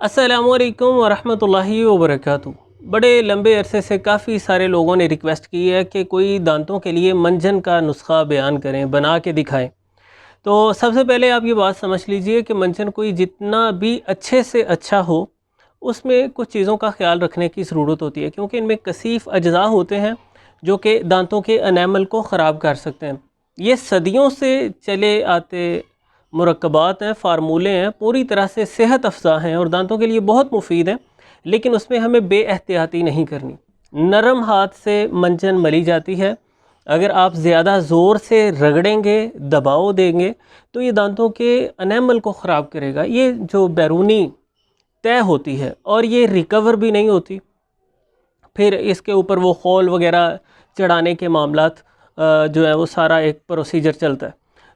अस्सलामुअलैकुम वरहमतुल्लाहि वबरकातुहू। बड़े लंबे अरसे से काफ़ी सारे लोगों ने रिक्वेस्ट की है कि कोई दांतों के लिए मंजन का नुस्खा बयान करें, बना के दिखाएं। तो सबसे पहले आप ये बात समझ लीजिए कि मंजन कोई जितना भी अच्छे से अच्छा हो, उसमें कुछ चीज़ों का ख्याल रखने की ज़रूरत होती है, क्योंकि इनमें कसीफ़ अज्जा होते हैं जो कि दांतों के एनेमल को ख़राब कर सकते हैं। ये सदियों से चले आते मुरक्कबात हैं, फार्मूले हैं, पूरी तरह से सेहत अफ़ज़ा हैं और दांतों के लिए बहुत मुफीद हैं, लेकिन उसमें हमें बेएहतियाती नहीं करनी। नरम हाथ से मंजन मली जाती है। अगर आप ज़्यादा ज़ोर से रगड़ेंगे, दबाव देंगे, तो ये दांतों के एनेमल को ख़राब करेगा। ये जो बैरूनी तय होती है और ये रिकवर भी नहीं होती। फिर इसके ऊपर वो खोल वगैरह चढ़ाने के मामलात जो है वो सारा एक प्रोसीजर चलता है।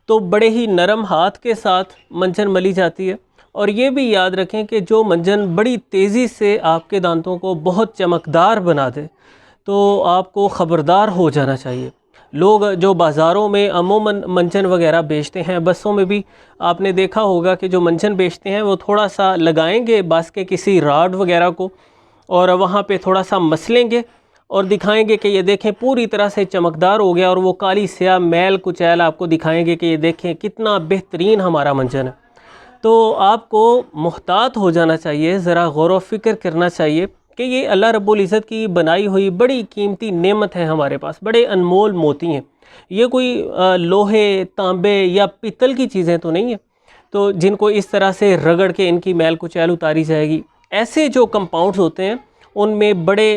तो बड़े ही नरम हाथ के साथ मंजन मली जाती है। और ये भी याद रखें कि जो मंजन बड़ी तेज़ी से आपके दांतों को बहुत चमकदार बना दे, तो आपको ख़बरदार हो जाना चाहिए। लोग जो बाज़ारों में अमूमन मंजन वगैरह बेचते हैं, बसों में भी आपने देखा होगा कि जो मंजन बेचते हैं वो थोड़ा सा लगाएंगे बस के किसी राड वगैरह को और वहाँ पे थोड़ा सा मसलेंगे और दिखाएंगे कि ये देखें पूरी तरह से चमकदार हो गया, और वो काली स्याह मैल कुचैल आपको दिखाएंगे कि ये देखें कितना बेहतरीन हमारा मंजन है। तो आपको मुहतात हो जाना चाहिए, ज़रा गौर व फ़िक्र करना चाहिए कि ये अल्लाह रब्बुल इज़्ज़त की बनाई हुई बड़ी कीमती नेमत है हमारे पास, बड़े अनमोल मोती हैं। ये कोई लोहे, तांबे या पीतल की चीज़ें तो नहीं है तो जिनको इस तरह से रगड़ के इनकी मैल कुचैल उतारी जाएगी। ऐसे जो कंपाउंड्स होते हैं उनमें बड़े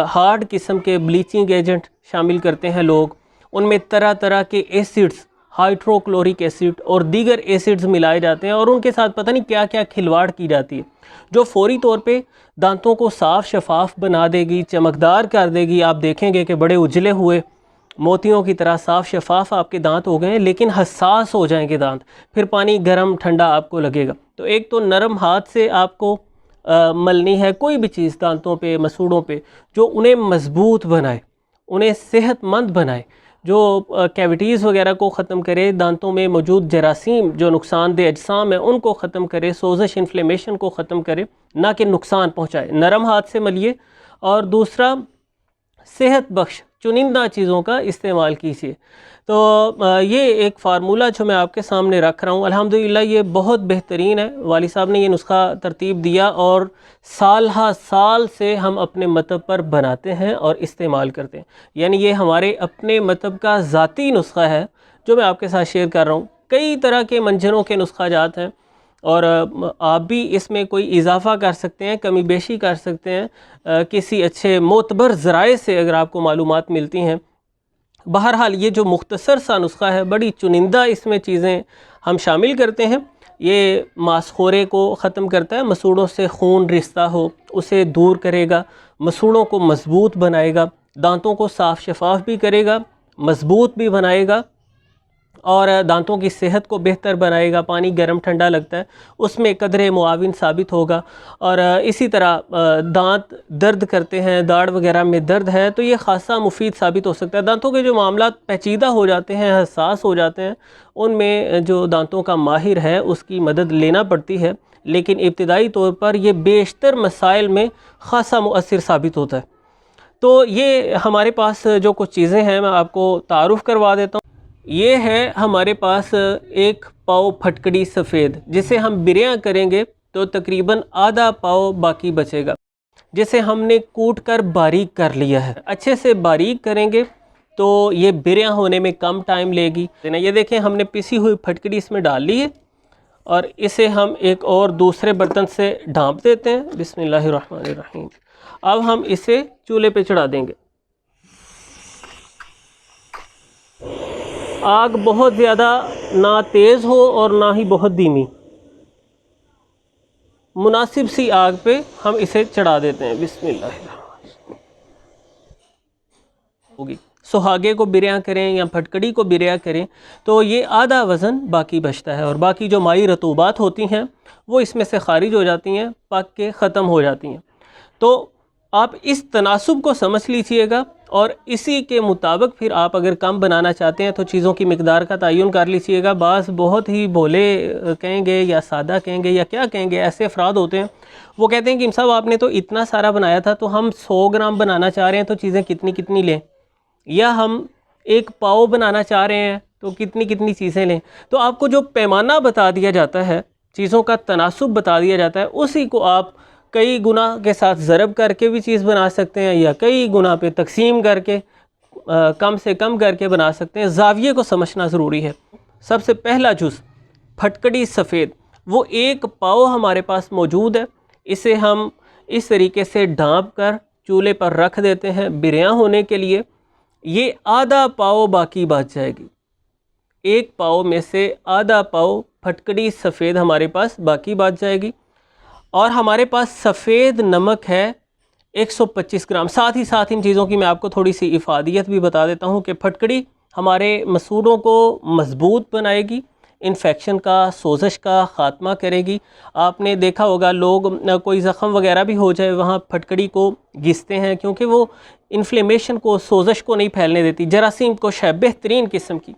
हार्ड किस्म के ब्लीचिंग एजेंट शामिल करते हैं लोग। उनमें तरह तरह के एसिड्स, हाइड्रोक्लोरिक एसिड और दीगर एसिड्स मिलाए जाते हैं और उनके साथ पता नहीं क्या क्या खिलवाड़ की जाती है, जो फ़ौरी तौर पे दांतों को साफ़ शफाफ बना देगी, चमकदार कर देगी। आप देखेंगे कि बड़े उजले हुए मोतियों की तरह साफ़ शफाफ आपके दांत हो गए हैं, लेकिन हसास हो जाएंगे दांत। फिर पानी गर्म ठंडा आपको लगेगा। तो एक तो नरम हाथ से आपको मलनी है कोई भी चीज़ दांतों पे, मसूड़ों पे, जो उन्हें मजबूत बनाए, उन्हें सेहतमंद बनाए, जो कैविटीज़ वगैरह को ख़त्म करे, दांतों में मौजूद जरासीम जो नुकसानदेह अजसाम है उनको ख़त्म करे, सोजिश इन्फ्लेमेशन को ख़त्म करे, ना कि नुकसान पहुँचाए। नरम हाथ से मलिए। और दूसरा, सेहत बख्श चुनिंदा चीज़ों का इस्तेमाल कीजिए। तो ये एक फ़ार्मूला जो मैं आपके सामने रख रहा हूँ, अल्हम्दुलिल्लाह ये बहुत बेहतरीन है। वाली साहब ने ये नुस्खा तरतीब दिया और साल हा साल से हम अपने मतब पर बनाते हैं और इस्तेमाल करते हैं। यानी ये हमारे अपने मतब का ज़ाती नुस्खा है जो मैं आपके साथ शेयर कर रहा हूँ। कई तरह के मंजनों के नुस्खा जात हैं और आप भी इसमें कोई इजाफ़ा कर सकते हैं, कमी बेशी कर सकते हैं किसी अच्छे मोतबर ज़राए से अगर आपको मालूमात मिलती हैं। बहरहाल ये जो मुख्तसर सा नुस्खा है, बड़ी चुनिंदा इसमें चीज़ें हम शामिल करते हैं। ये मांसखोरे को ख़त्म करता है, मसूड़ों से खून रिश्ता हो उसे दूर करेगा, मसूड़ों को मज़बूत बनाएगा, दांतों को साफ़ शफाफ भी करेगा, मज़बूत भी बनाएगा और दांतों की सेहत को बेहतर बनाएगा। पानी गर्म ठंडा लगता है, उसमें कदरे मुआविन साबित होगा। और इसी तरह दांत दर्द करते हैं, दाढ़ वगैरह में दर्द है, तो ये ख़ासा मुफीद साबित हो सकता है। दांतों के जो मामला पेचीदा हो जाते हैं, हसास हो जाते हैं, उनमें जो दांतों का माहिर है उसकी मदद लेना पड़ती है, लेकिन इब्तिदाई तौर पर यह बेशतर मसाइल में ख़ासा मुअस्सिर साबित होता है। तो ये हमारे पास जो कुछ चीज़ें हैं मैं आपको तारुफ़ करवा देता हूँ। ये है हमारे पास एक पाव फटकड़ी सफ़ेद, जिसे हम बिरयां करेंगे तो तकरीबन आधा पाव बाकी बचेगा, जिसे हमने कूट कर बारीक कर लिया है। अच्छे से बारीक करेंगे तो ये बिरयां होने में कम टाइम लेगी। ये देखें हमने पिसी हुई फटकड़ी इसमें डाल ली है और इसे हम एक और दूसरे बर्तन से ढाँप देते हैं। बिस्मिल्लाहिर्रहमानिर्रहीम। अब हम इसे चूल्हे पे चढ़ा देंगे। आग बहुत ज़्यादा ना तेज़ हो और ना ही बहुत धीमी, मुनासिब सी आग पे हम इसे चढ़ा देते हैं। बिस्मिल्लाह होगी। सुहागे को बिरयां करें या फटकड़ी को बिरयां करें तो ये आधा वज़न बाकी बचता है और बाकी जो माई रतूबात होती हैं वो इसमें से ख़ारिज हो जाती हैं, पक के ख़त्म हो जाती हैं। तो आप इस तनासुब को समझ लीजिएगा और इसी के मुताबिक फिर आप अगर कम बनाना चाहते हैं तो चीज़ों की मिकदार का तयन कर लीजिएगा। बाज़ बहुत ही भोले कहेंगे या सादा कहेंगे या क्या कहेंगे, ऐसे अफराद होते हैं वो कहते हैं कि साहब आपने तो इतना सारा बनाया था, तो हम 100 ग्राम बनाना चाह रहे हैं तो चीज़ें कितनी कितनी लें, या हम एक पाव बनाना चाह रहे हैं तो कितनी कितनी चीज़ें लें। तो आपको जो पैमाना बता दिया जाता है, चीज़ों का तनासुब बता दिया जाता है, उसी को आप कई गुना के साथ ज़रब करके भी चीज़ बना सकते हैं या कई गुना पे तकसीम करके कम से कम करके बना सकते हैं। ज़ाविये को समझना ज़रूरी है। सबसे पहला जुज़ फटकड़ी सफ़ेद, वो एक पाव हमारे पास मौजूद है। इसे हम इस तरीके से ढाँप कर चूल्हे पर रख देते हैं बिरयां होने के लिए। ये आधा पाव बाकी बच जाएगी, एक पाव में से आधा पाव फटकड़ी सफ़ेद हमारे पास बाकी बच जाएगी। और हमारे पास सफ़ेद नमक है 125 ग्राम। साथ ही साथ इन चीज़ों की मैं आपको थोड़ी सी इफ़ादियत भी बता देता हूँ कि फटकड़ी हमारे मसूड़ों को मज़बूत बनाएगी, इन्फेक्शन का, सोजश का ख़ात्मा करेगी। आपने देखा होगा लोग कोई ज़ख़म वगैरह भी हो जाए वहाँ फटकड़ी को घिसते हैं, क्योंकि वो इन्फ्लेमेशन को, सोजश को नहीं फैलने देती, जरासीम को बेहतरीन किस्म की।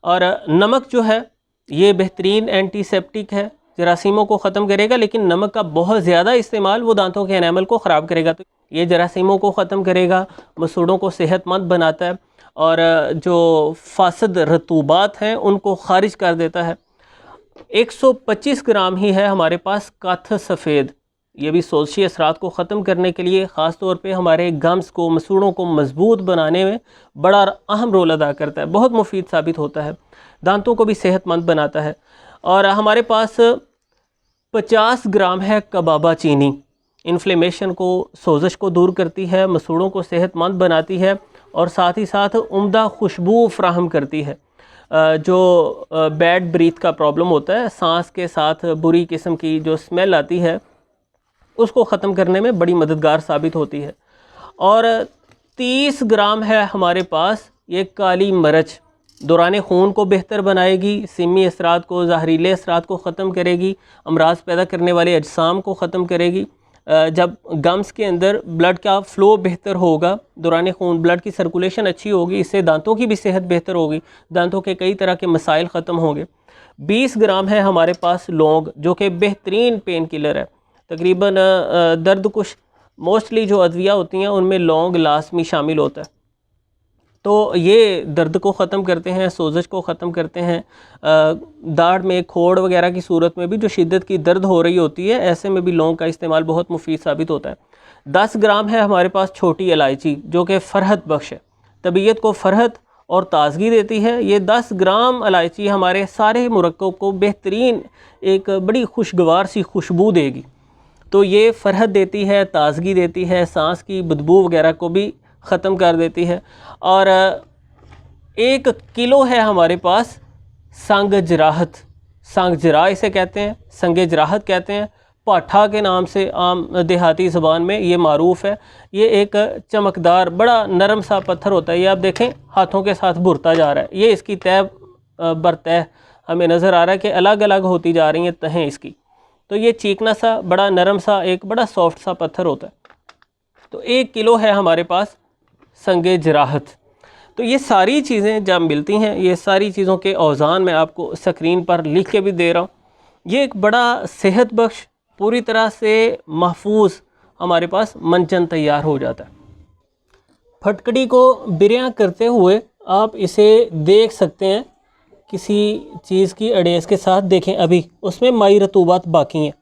और नमक जो है ये बेहतरीन एंटीसेप्टिक है, जरासीमों को ख़त्म करेगा, लेकिन नमक का बहुत ज़्यादा इस्तेमाल वो दांतों के एनामल को ख़राब करेगा। तो ये जरासीमों को ख़त्म करेगा, मसूड़ों को सेहतमंद बनाता है और जो फासद रतूबात हैं उनको ख़ारिज कर देता है। 125 ग्राम ही है हमारे पास काथ सफ़ेद। ये भी सोजशी असरात को ख़त्म करने के लिए, ख़ास तौर पे हमारे गम्स को, मसूड़ों को मज़बूत बनाने में बड़ा अहम रोल अदा करता है, बहुत मुफीद साबित होता है, दांतों को भी सेहतमंद बनाता है। और हमारे पास 50 ग्राम है कबाबा चीनी। इन्फ्लेमेशन को, सोजश को दूर करती है, मसूड़ों को सेहतमंद बनाती है और साथ ही साथ उम्दा खुशबू फ्राहम करती है। जो बैड ब्रीथ का प्रॉब्लम होता है, सांस के साथ बुरी किस्म की जो स्मेल आती है, उसको ख़त्म करने में बड़ी मददगार साबित होती है। और 30 ग्राम है हमारे पास ये काली मिर्च, दौरान खून को बेहतर बनाएगी, सिमी असरात को, जहरीले असरात को ख़त्म करेगी, अमराज पैदा करने वाले अजसाम को ख़त्म करेगी। जब गम्स के अंदर ब्लड का फ़्लो बेहतर होगा, दौरान खून, ब्लड की सर्कुलेशन अच्छी होगी, इससे दांतों की भी सेहत बेहतर होगी, दांतों के कई तरह के मसाइल ख़त्म होंगे। 20 ग्राम है हमारे पास लौंग, जो कि बेहतरीन पेन किलर है। तकरीबन दर्द कुछ मोस्टली जो अद्विया होती हैं उनमें लौंग लाजमी शामिल होता है। तो ये दर्द को ख़त्म करते हैं, सोजश को ख़त्म करते हैं। दाढ़ में खोड़ वगैरह की सूरत में भी जो शिद्दत की दर्द हो रही होती है, ऐसे में भी लौंग का इस्तेमाल बहुत मुफीद साबित होता है। 10 ग्राम है हमारे पास छोटी इलायची, जो कि फ़रहत बख्श है, तबीयत को फ़रहत और ताज़गी देती है। ये 10 ग्राम इलायची हमारे सारे मुरक्कब को बेहतरीन एक बड़ी खुशगवार सी खुशबू देगी। तो ये फ़रहत देती है, ताज़गी देती है, सांस की बदबू वगैरह को भी ख़त्म कर देती है। और 1 किलो है हमारे पास संग जराहत, संग जरा इसे कहते हैं, संग जराहत कहते हैं, पाठा के नाम से आम देहाती ज़बान में ये मारूफ़ है। ये एक चमकदार बड़ा नरम सा पत्थर होता है, ये आप देखें हाथों के साथ भुरता जा रहा है। ये इसकी तह बर तह हमें नज़र आ रहा है कि अलग अलग होती जा रही हैं तहें इसकी। तो ये चीकना सा, बड़ा नरम सा, एक बड़ा सॉफ्ट सा पत्थर होता है। तो 1 किलो है हमारे पास संगे जराहत। तो ये सारी चीज़ें जब मिलती हैं, ये सारी चीज़ों के औज़ान मैं आपको स्क्रीन पर लिख के भी दे रहा हूँ। ये एक बड़ा सेहत बख्श, पूरी तरह से महफूज हमारे पास मंजन तैयार हो जाता है। फटकड़ी को बिरयां करते हुए आप इसे देख सकते हैं किसी चीज़ की अड़ेस के साथ। देखें अभी उसमें माई रतूबात बाकी हैं।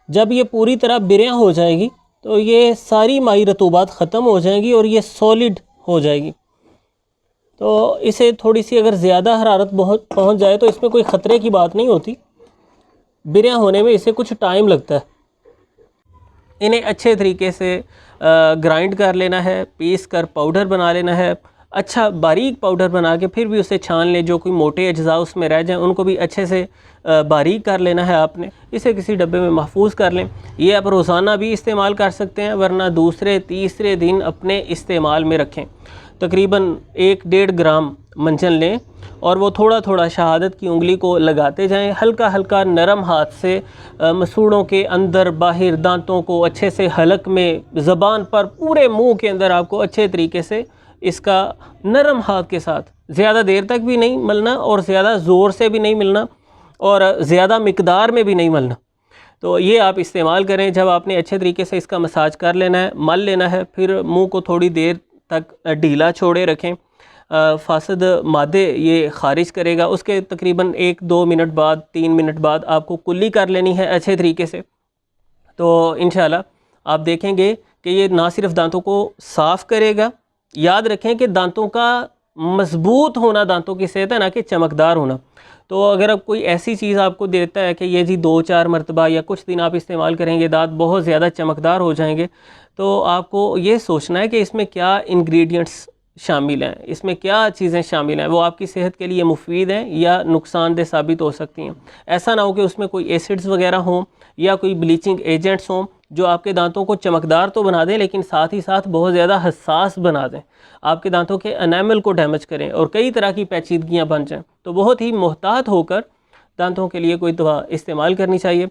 जब ये पूरी तरह बिरयां हो जाएगी तो ये सारी माई रतूबात ख़त्म हो जाएंगी और ये सॉलिड हो जाएगी। तो इसे थोड़ी सी अगर ज़्यादा हरारत पहुंच जाए तो इसमें कोई ख़तरे की बात नहीं होती, बिरयां होने में इसे कुछ टाइम लगता है। इन्हें अच्छे तरीके से ग्राइंड कर लेना है, पीस कर पाउडर बना लेना है, अच्छा बारीक पाउडर बना के फिर भी उसे छान लें, जो कोई मोटे अज्जा उसमें रह जाएं उनको भी अच्छे से बारीक कर लेना है आपने। इसे किसी डब्बे में महफूज कर लें। ये आप रोज़ाना भी इस्तेमाल कर सकते हैं, वरना दूसरे तीसरे दिन अपने इस्तेमाल में रखें। तकरीबन 1-1.5 ग्राम मंजन लें और वो थोड़ा थोड़ा शहादत की उंगली को लगाते जाएं, हल्का हल्का नरम हाथ से मसूड़ों के अंदर बाहर, दांतों को अच्छे से हलक में, ज़बान पर, पूरे मुंह के अंदर आपको अच्छे तरीके से इसका नरम हाथ के साथ, ज़्यादा देर तक भी नहीं मलना और ज़्यादा ज़ोर से भी नहीं मिलना और ज़्यादा मिकदार में भी नहीं मलना। तो ये आप इस्तेमाल करें। जब आपने अच्छे तरीके से इसका मसाज कर लेना है, मल लेना है, फिर मुंह को थोड़ी देर तक ढीला छोड़े रखें। फासद मादे ये ख़ारिज करेगा। उसके तकरीबन 1-2 मिनट बाद, 3 मिनट बाद आपको कुल्ली कर लेनी है अच्छे तरीके से। तो इंशाल्लाह आप देखेंगे कि ये ना सिर्फ दांतों को साफ़ करेगा, याद रखें कि दांतों का मजबूत होना दांतों की सेहत है, ना कि चमकदार होना। तो अगर अब कोई ऐसी चीज़ आपको देता है कि ये जी 2-4 मरतबा या कुछ दिन आप इस्तेमाल करेंगे, दांत बहुत ज़्यादा चमकदार हो जाएंगे, तो आपको ये सोचना है कि इसमें क्या इंग्रेडिएंट्स शामिल हैं, इसमें क्या चीज़ें शामिल हैं, वो आपकी सेहत के लिए मुफीद हैं या नुकसानदेह साबित हो सकती हैं। ऐसा ना हो कि उसमें कोई एसिड्स वगैरह हों या कोई ब्लीचिंग एजेंट्स हों जो आपके दांतों को चमकदार तो बना दें लेकिन साथ ही साथ बहुत ज़्यादा हसास बना दें, आपके दांतों के एनामल को डैमेज करें और कई तरह की पेचीदगियाँ बन जाएँ। तो बहुत ही मुहतात होकर दांतों के लिए कोई दवा इस्तेमाल करनी चाहिए।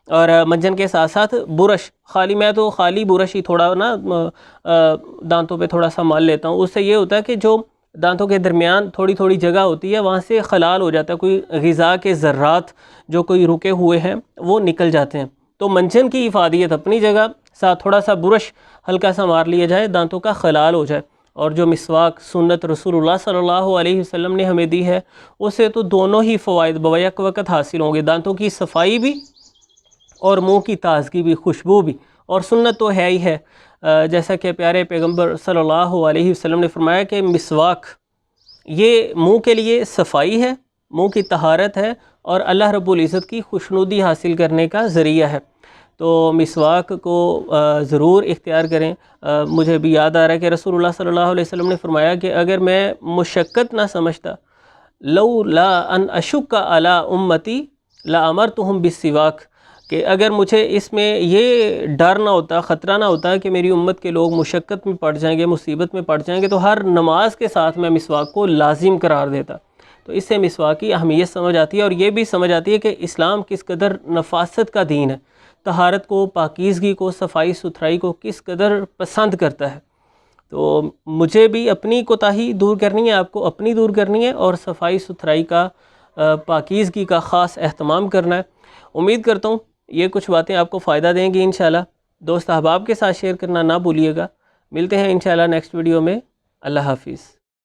और मंजन के साथ साथ बुरश, मैं तो खाली बुरश ही थोड़ा ना दांतों पे थोड़ा सा मल लेता हूँ। उससे ये होता है कि जो दांतों के दरमियान थोड़ी थोड़ी जगह होती है वहाँ से खलाल हो जाता है, कोई ग़िज़ा के ज़र्रात जो कोई रुके हुए हैं वो निकल जाते हैं। तो मंजन की इफादियत अपनी जगह, साथ थोड़ा सा बुरश हल्का सा मार लिया जाए, दांतों का खलाल हो जाए। और जो मिसवाक सुन्नत रसूलुल्लाह सल्लल्लाहु अलैहि वसल्लम ने हमें दी है, उससे तो दोनों ही फ़वाइद बवैक वक़्त हासिल होंगे, दांतों की सफाई भी और मुंह की ताज़गी भी, खुशबू भी। और सुन्नत तो है ही है, जैसा कि प्यारे पैगंबर सल्लल्लाहु अलैहि वसल्लम ने फरमाया कि मिसवाक ये मुंह के लिए सफाई है, मुंह की तहारत है और अल्लाह रब्बुल इज़्ज़त की खुशनुदी हासिल करने का ज़रिया है। तो मिसवाक को ज़रूर इख्तियार करें। मुझे भी याद आ रहा है कि रसूलुल्लाह सल्लल्लाहु अलैहि वसल्लम ने फरमाया कि अगर मैं मुशक्क़त ना समझता, लौ ला अन अशुक्का अला उम्मती ला अमरतुहुम बिस्सिवाक, कि अगर मुझे इसमें ये डर ना होता, ख़तरा ना होता कि मेरी उम्मत के लोग मुशक्क़त में पड़ जाएंगे, मुसीबत में पड़ जाएंगे, तो हर नमाज के साथ मैं मिसवाक को लाजिम करार देता। तो इससे मिसवाक की अहमियत समझ आती है और ये भी समझ आती है कि इस्लाम किस कदर नफासत का दीन है, तहारत को, पाकीज़गी को, सफाई सुथराई को किस कदर पसंद करता है। तो मुझे भी अपनी कोताही दूर करनी है, आपको अपनी दूर करनी है और सफाई सुथराई का, पाकीज़गी का ख़ास एहतमाम करना है। उम्मीद करता हूँ ये कुछ बातें आपको फ़ायदा देंगी इंशाल्लाह। दोस्त अहबाब के साथ शेयर करना ना भूलिएगा। मिलते हैं इंशाल्लाह नेक्स्ट वीडियो में। अल्लाह हाफ़िज़।